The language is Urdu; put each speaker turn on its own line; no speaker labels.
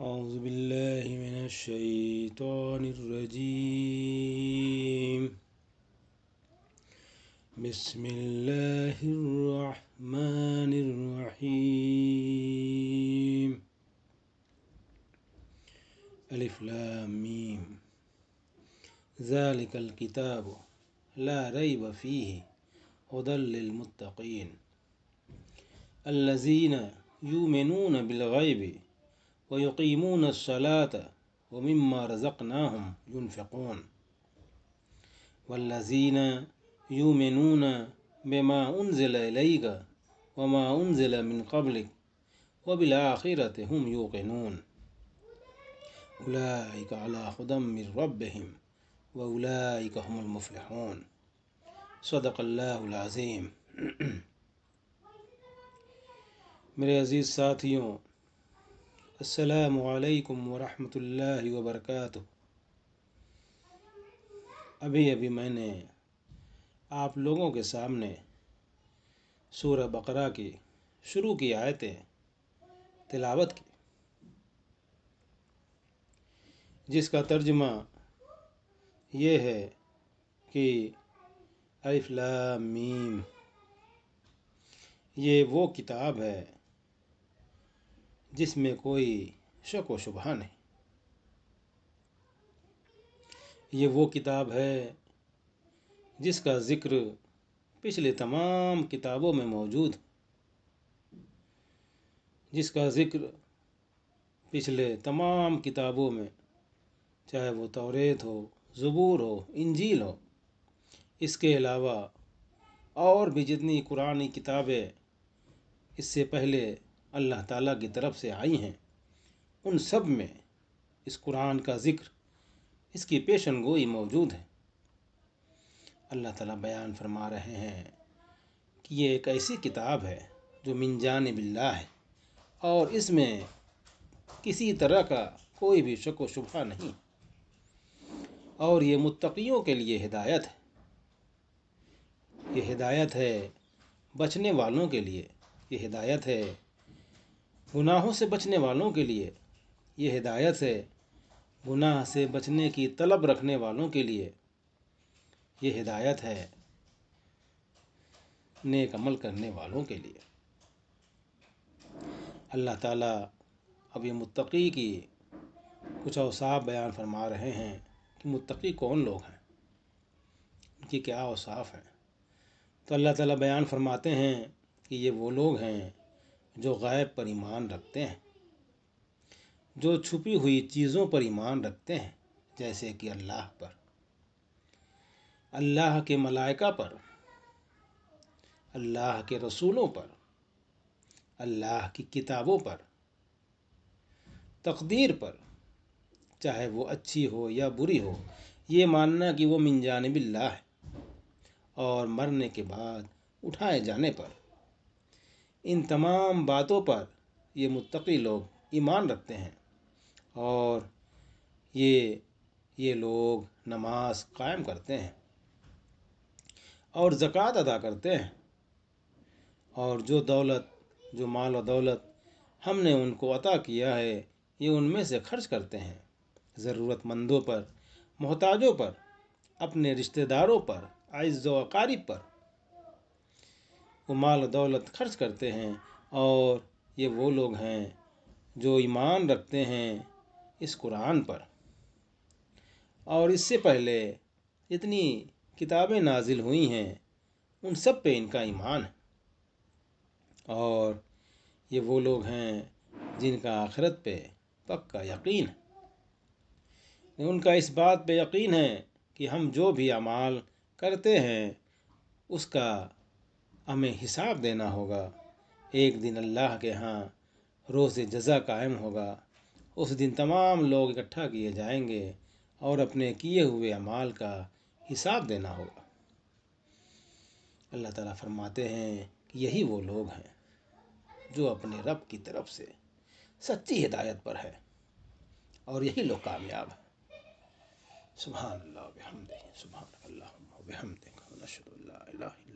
أعوذ بالله من الشيطان الرجيم. بسم الله الرحمن الرحيم. ألف لام ميم. ذلك الكتاب لا ريب فيه هدى للمتقين الذين يؤمنون بالغيب ويقيمون الصلاة ومما رزقناهم ينفقون والذين يؤمنون بما أنزل إليك وما أنزل من قبلك وبالآخرة هم يوقنون أولئك على هدى من ربهم وأولئك هم المفلحون. صدق اللہ العظیم. میرے عزیز ساتھیوں، السلام علیکم ورحمۃ اللہ وبرکاتہ. ابھی میں نے آپ لوگوں کے سامنے سورہ بقرہ کی شروع کی آیتیں تلاوت کی، جس کا ترجمہ یہ ہے کہ الف لام میم، یہ وہ کتاب ہے جس میں کوئی شک و شبہ نہیں. یہ وہ کتاب ہے جس کا ذکر پچھلے تمام کتابوں میں موجود، جس کا ذکر پچھلے تمام کتابوں میں، چاہے وہ توریت ہو، زبور ہو، انجیل ہو، اس کے علاوہ اور بھی جتنی قرآنی کتابیں اس سے پہلے اللہ تعالیٰ کی طرف سے آئی ہیں، ان سب میں اس قرآن کا ذکر، اس کی پیشن گوئی موجود ہے. اللہ تعالیٰ بیان فرما رہے ہیں کہ یہ ایک ایسی کتاب ہے جو من جانب اللہ ہے، اور اس میں کسی طرح کا کوئی بھی شک و شبہ نہیں، اور یہ متقیوں کے لیے ہدایت ہے. یہ ہدایت ہے بچنے والوں کے لیے، یہ ہدایت ہے گناہوں سے بچنے والوں کے لیے، یہ ہدایت ہے گناہ سے بچنے کی طلب رکھنے والوں کے لیے، یہ ہدایت ہے نیک عمل کرنے والوں کے لیے. اللہ تعالیٰ اب یہ متقی کی کچھ اوصاف بیان فرما رہے ہیں کہ متقی کون لوگ ہیں، ان کی کیا اوصاف ہیں. تو اللہ تعالیٰ بیان فرماتے ہیں کہ یہ وہ لوگ ہیں جو غیب پر ایمان رکھتے ہیں، جو چھپی ہوئی چیزوں پر ایمان رکھتے ہیں، جیسے کہ اللہ پر، اللہ کے ملائکہ پر، اللہ کے رسولوں پر، اللہ کی کتابوں پر، تقدیر پر، چاہے وہ اچھی ہو یا بری ہو، یہ ماننا کہ وہ من جانب اللہ ہے، اور مرنے کے بعد اٹھائے جانے پر، ان تمام باتوں پر یہ متقی لوگ ایمان رکھتے ہیں. اور یہ لوگ نماز قائم کرتے ہیں اور زکوٰۃ ادا کرتے ہیں، اور جو مال و دولت ہم نے ان کو عطا کیا ہے یہ ان میں سے خرچ کرتے ہیں، ضرورت مندوں پر، محتاجوں پر، اپنے رشتہ داروں پر، اعز و اقارب پر وہ مال و دولت خرچ کرتے ہیں. اور یہ وہ لوگ ہیں جو ایمان رکھتے ہیں اس قرآن پر، اور اس سے پہلے جتنی کتابیں نازل ہوئی ہیں ان سب پہ ان کا ایمان ہے. اور یہ وہ لوگ ہیں جن کا آخرت پہ پکا یقین ہے، ان کا اس بات پہ یقین ہے کہ ہم جو بھی اعمال کرتے ہیں اس کا ہمیں حساب دینا ہوگا. ایک دن اللہ کے ہاں روز جزا قائم ہوگا، اس دن تمام لوگ اکٹھا کیے جائیں گے اور اپنے کیے ہوئے اعمال کا حساب دینا ہوگا. اللہ تعالیٰ فرماتے ہیں کہ یہی وہ لوگ ہیں جو اپنے رب کی طرف سے سچی ہدایت پر ہے، اور یہی لوگ کامیاب ہیں. سبحان اللہ و بحمدہ، سبحان اللہ و بحمدہ، نشہد ان لا الہ الا